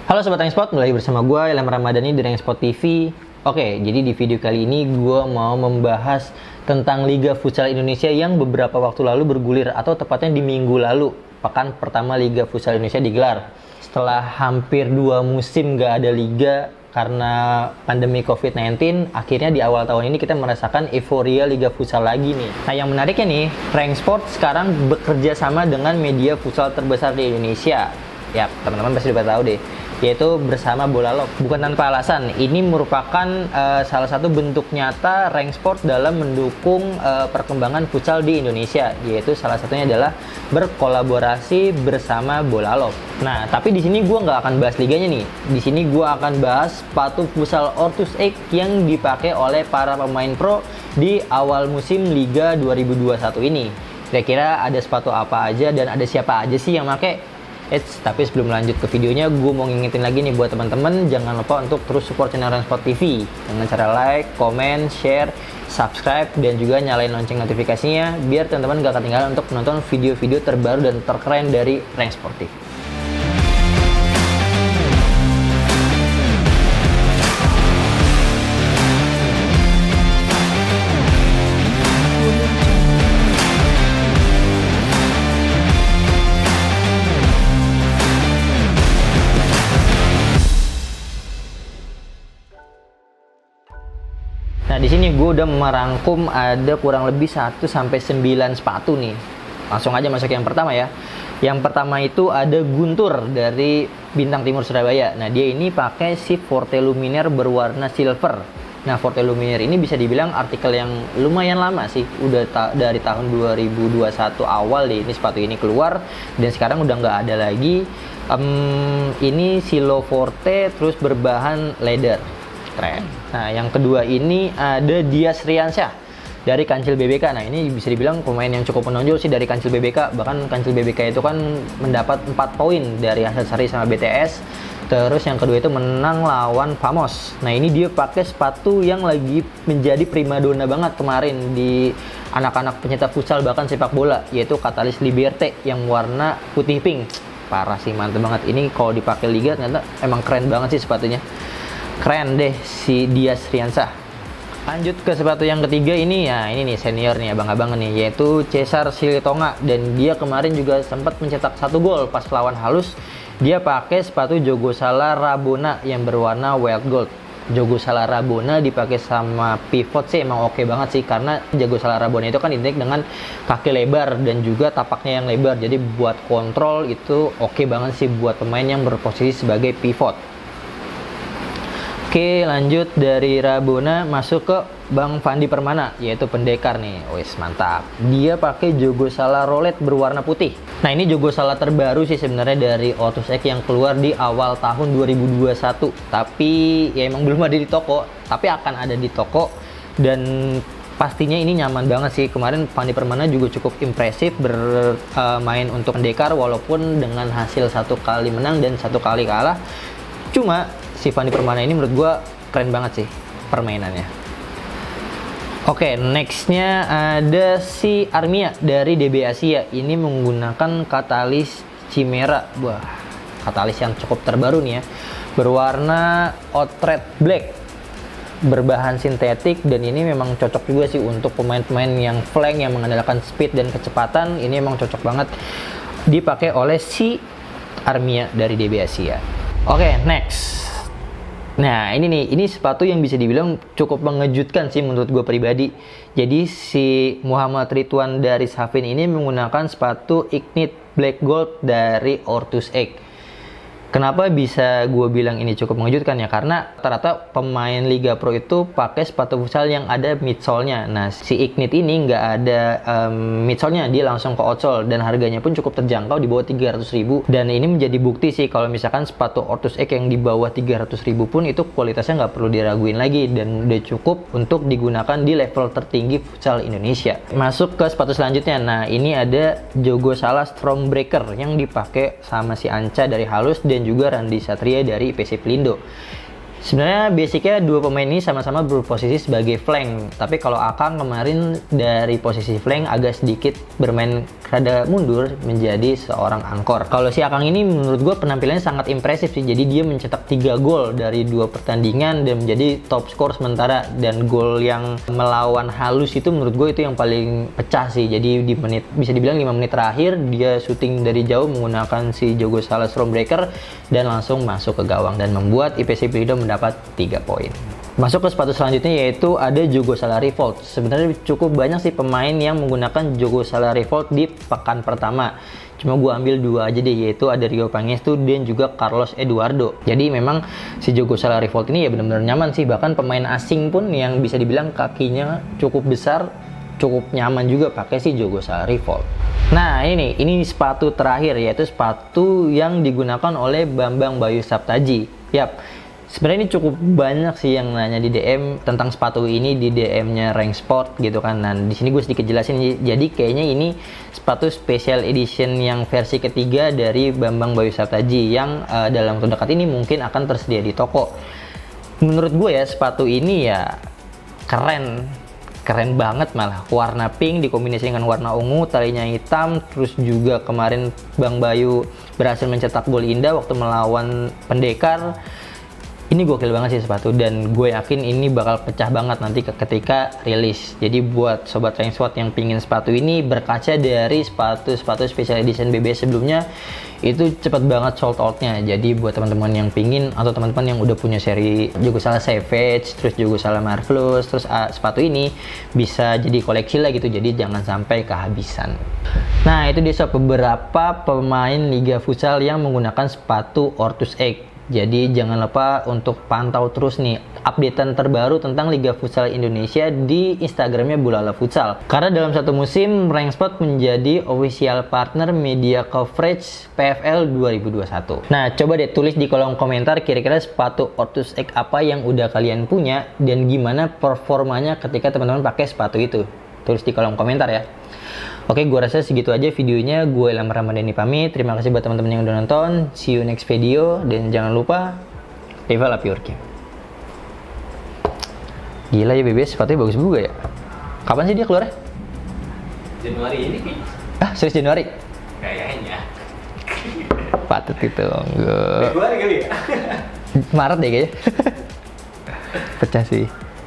Halo Sobat Rangsport, kembali bersama gue Ilham Ramadhani di Rangsport TV. Oke, jadi di video kali ini gue mau membahas tentang Liga Futsal Indonesia yang beberapa waktu lalu bergulir, atau tepatnya di minggu lalu, pekan pertama Liga Futsal Indonesia digelar. Setelah hampir 2 musim gak ada liga karena pandemi COVID-19, akhirnya di awal tahun ini kita merasakan euforia Liga Futsal lagi nih. Nah, yang menariknya nih, Rangsport sekarang bekerja sama dengan media futsal terbesar di Indonesia. Ya, teman-teman pasti udah tahu deh, yaitu bersama Bolalop. Bukan tanpa alasan, ini merupakan salah satu bentuk nyata Rangsport dalam mendukung perkembangan futsal di Indonesia, yaitu salah satunya adalah berkolaborasi bersama Bolalop. Nah, tapi di sini gue nggak akan bahas liganya nih. Di sini gue akan bahas sepatu futsal Ortus X yang dipakai oleh para pemain pro di awal musim Liga 2021 ini. Kira-kira ada sepatu apa aja dan ada siapa aja sih yang pakai? Tapi sebelum lanjut ke videonya, gue mau ngingetin lagi nih buat teman-teman, jangan lupa untuk terus support channel Rangsport TV dengan cara like, comment, share, subscribe, dan juga nyalain lonceng notifikasinya biar teman-teman gak ketinggalan untuk menonton video-video terbaru dan terkeren dari Rangsport TV. Nah, di sini gue udah merangkum ada kurang lebih 1-9 sepatu nih. Langsung aja masuk yang pertama ya. Yang pertama itu ada Guntur dari Bintang Timur Surabaya. Nah, dia ini pakai si Forte Luminaire berwarna silver. Nah, Forte Luminaire ini bisa dibilang artikel yang lumayan lama sih. Udah dari tahun 2021 awal deh ini sepatu ini keluar, dan sekarang udah nggak ada lagi. Ini Silo Forte terus berbahan leather. Keren. Nah, yang kedua ini ada Dias Riansyah dari Kancil BBK. Nah, ini bisa dibilang pemain yang cukup menonjol sih dari Kancil BBK. Bahkan Kancil BBK itu kan mendapat 4 poin dari hasil seri sama BTS. Terus yang kedua itu menang lawan Famos. Nah, ini dia pakai sepatu yang lagi menjadi primadona banget kemarin di anak-anak pencetak futsal bahkan sepak bola, yaitu Catalyst Liberté yang warna putih pink. Parah sih, mantep banget. Ini kalau dipakai liga ternyata emang keren banget sih sepatunya. Keren deh si Dias Riansyah. Lanjut ke sepatu yang ketiga ini, ya ini nih senior nih, abang-abang nih, yaitu Cesar Silitonga, dan dia kemarin juga sempat mencetak 1 gol pas lawan Halus. Dia pakai sepatu Jogosala Rabona yang berwarna wild gold. Jogosala Rabona dipakai sama pivot sih emang oke banget sih, karena Jogosala Rabona itu kan identik dengan kaki lebar dan juga tapaknya yang lebar. Jadi buat kontrol itu oke banget sih buat pemain yang berposisi sebagai pivot. Oke, lanjut dari Rabona masuk ke Bang Fandi Permana, yaitu pendekar nih. Wes, mantap. Dia pakai Jogosala Rolet berwarna putih. Nah, ini Jogosala terbaru sih sebenarnya dari Ortus X yang keluar di awal tahun 2021. Tapi ya emang belum ada di toko, tapi akan ada di toko, dan pastinya ini nyaman banget sih. Kemarin Fandi Permana juga cukup impresif bermain untuk pendekar, walaupun dengan hasil 1 kali menang dan 1 kali kalah. Cuma si Fandi Permana ini menurut gue keren banget sih permainannya. Oke, nextnya ada si Armia dari DB Asia. Ini menggunakan Catalyst Chimera. Wah, Catalyst yang cukup terbaru nih ya, berwarna Outright Black berbahan sintetik, dan ini memang cocok juga sih untuk pemain-pemain yang flank yang mengandalkan speed dan kecepatan. Ini memang cocok banget dipakai oleh si Armia dari DB Asia. Oke, next. Nah, ini sepatu yang bisa dibilang cukup mengejutkan sih menurut gue pribadi. Jadi si Muhammad Ridwan dari Safin ini menggunakan sepatu Ignite Black Gold dari Ortus X. Kenapa bisa gue bilang ini cukup mengejutkan ya? Karena rata-rata pemain Liga Pro itu pakai sepatu futsal yang ada midsole-nya. Nah, si Ignite ini nggak ada midsole-nya, dia langsung ke outsole, dan harganya pun cukup terjangkau di bawah 300.000. Dan ini menjadi bukti sih kalau misalkan sepatu Ortus X yang di bawah 300.000 pun itu kualitasnya nggak perlu diraguin lagi, dan udah cukup untuk digunakan di level tertinggi futsal Indonesia. Masuk ke sepatu selanjutnya. Nah, ini ada Jogosala Stormbreaker yang dipakai sama si Anca dari Halus dan juga Randi Satria dari IPC Pelindo. Sebenarnya basicnya dua pemain ini sama-sama berposisi sebagai flank, tapi kalau Akang kemarin dari posisi flank agak sedikit bermain rada mundur menjadi seorang angkor. Kalau si Akang ini menurut gue penampilannya sangat impresif sih, jadi dia mencetak 3 gol dari 2 pertandingan dan menjadi top skor sementara, dan gol yang melawan halus itu menurut gue itu yang paling pecah sih. Jadi di menit, bisa dibilang 5 menit terakhir dia syuting dari jauh menggunakan si Diogo Sala Stormbreaker dan langsung masuk ke gawang dan membuat IPC Pilido mendapat 3 poin. Masuk ke sepatu selanjutnya yaitu ada Diogo Sala Revolt. Sebenarnya cukup banyak sih pemain yang menggunakan Diogo Sala Revolt di pekan pertama. Cuma gue ambil 2 aja deh, yaitu ada Rio Pangestu dan juga Carlos Eduardo. Jadi memang si Diogo Sala Revolt ini ya benar-benar nyaman sih. Bahkan pemain asing pun yang bisa dibilang kakinya cukup besar, cukup nyaman juga pakai si Diogo Sala Revolt. Nah ini sepatu terakhir, yaitu sepatu yang digunakan oleh Bambang Bayu Saptaji. Yap, sebenarnya ini cukup banyak sih yang nanya di DM tentang sepatu ini di DM-nya Rank Sport gitu kan. Nah di sini gue sedikit jelasin. Jadi kayaknya ini sepatu special edition yang versi ketiga dari Bambang Bayu Saptaji yang dalam waktu dekat ini mungkin akan tersedia di toko. Menurut gue ya sepatu ini ya keren banget, malah warna pink dikombinasikan dengan warna ungu, talinya hitam, terus juga kemarin Bang Bayu berhasil mencetak gol indah waktu melawan Pendekar. Ini gokil banget sih sepatu, dan gue yakin ini bakal pecah banget nanti ketika rilis. Jadi buat sobat Rank Sport yang pingin sepatu ini, berkaca dari sepatu special edition BBS sebelumnya, itu cepet banget sold outnya. Jadi buat teman-teman yang pingin atau teman-teman yang udah punya seri Diogo Sala Savage, terus Diogo Sala Marvelous, terus sepatu ini bisa jadi koleksi lah gitu. Jadi jangan sampai kehabisan. Nah itu dia sob beberapa pemain Liga Futsal yang menggunakan sepatu Ortus X. Jadi jangan lupa untuk pantau terus nih updatean terbaru tentang Liga Futsal Indonesia di Instagramnya Bulala Futsal. Karena dalam satu musim Rank Sport menjadi official partner media coverage PFL 2021. Nah coba deh tulis di kolom komentar kira-kira sepatu Ortus X apa yang udah kalian punya dan gimana performanya ketika teman-teman pakai sepatu itu. Tulis di kolom komentar ya. Oke, gue rasa segitu aja videonya. Gue Ilham Ramadhani pamit. Terima kasih buat teman-teman yang udah nonton. See you next video. Dan jangan lupa, develop your game. Gila ya BBS, sepatunya bagus juga ya. Kapan sih dia keluar? Januari ini kayaknya. Ah, serius Januari? Kayaknya. Patut itu. Enggak. Februari kali ya? Maret deh kayaknya. Pecah sih.